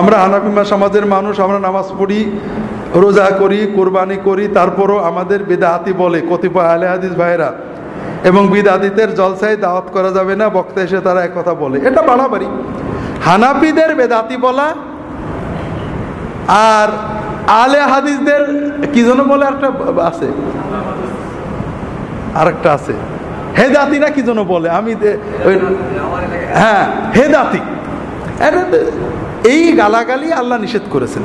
আমরা হানাফি সমাজের মানুষ, আমরা নামাজ পড়ি, রোজা করি, কোরবানি করি, তারপরও আমাদের বিদআতি বলে কতিপয় আহলে হাদিস ভাইরা, এবং বিদআতিদের জলসায় দাওয়াত করা যাবে না, বক্তা এসে তারা এক কথা বলে, এটা বাড়াবাড়ি। হানাফিদের বেদাতি বলা আর আহলে হাদিসদের কি যেন বলে একটা আছে, আরেকটা আছে হেদাতি না কি যেন বলে, আমি হ্যাঁ হেদাতি, এই গালাগালি আল্লাহ নিষেধ করেছেন।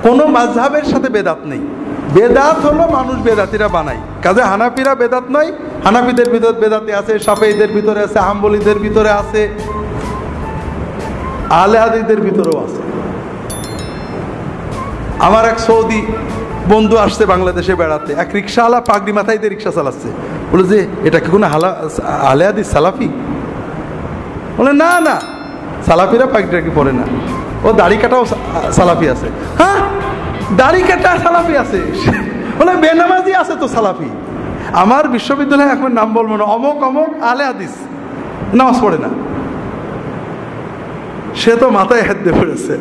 কোনো মাযহাবের সাথে বেদাত নেই, বেদাত হলো মানুষ বেদাতিরা বানায়, কাজে হানাফিরা বেদাত নয়, হানাফিদের ভিতর বেদাতি আছে, শাফিঈদের ভিতরে আছে, হাম্বলীদের ভিতরে আছে, আহলে হাদিসদের ভিতরেও আছে। আমার এক সৌদি বন্ধু আসছে বাংলাদেশে বেড়াতে, এক রিক্সাওয়ালা পাগড়ি মাথায় দিয়ে রিক্সা চালাচ্ছে, বলে যে এটা কি কোনো আহলে হাদিস সালাফি? বলে না না, সালাফিরা পাগড়ি টাগড়ি পরে না, ও দাড়ি কাটাও সালাফি আছে। হ্যাঁ, দাড়ি কাটা সালাফি আছে, বলে বেনামাজি আছে তো সালাফি। আমার বিশ্ববিদ্যালয়ে এখন নাম বলবো না, অমক অমক আহলে হাদিস নামাজ পড়ে না, সে তো মাথায় হাত দিয়ে পড়েছে,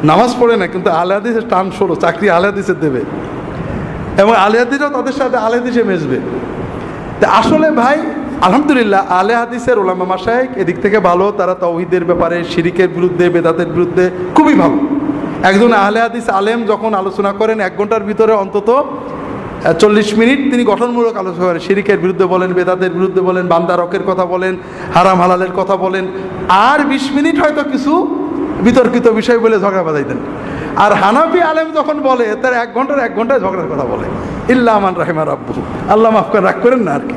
নামাজ পড়ে না কিন্তু আহলে হাদিসের টান সরো, চাকরি আহলে হাদিসের দেবে, এবং আহলে হাদিসও তাদের সাথে আহলে হাদিসে মেশবে। তা আসলে ভাই আলহামদুলিল্লাহ আহলে হাদিসের উলামা মাশায়েখ এদিক থেকে ভালো, তারা তাওহীদের ব্যাপারে, শিরিকের বিরুদ্ধে, বেদাতের বিরুদ্ধে খুবই ভালো। একজন আহলে হাদিস আলেম যখন আলোচনা করেন 1 ঘন্টার ভিতরে অন্তত 40 মিনিট তিনি গঠনমূলক আলোচনা করেন, শিরিকের বিরুদ্ধে বলেন, বেদাতের বিরুদ্ধে বলেন, বান্দা রকের কথা বলেন, হারাম হালালের কথা বলেন, আর 20 মিনিট হয়তো কিছু বিতর্কিত বিষয় বলে ঝগড়া বাজাই দেন। আর হানাফি আলেম যখন বলে তার 1 ঘন্টায় ঝগড়ার কথা বলে, ইল্লা মান রাহিমা রাব্বুহু, আল্লাহ মাফ করে রাগ করেন না আর কি।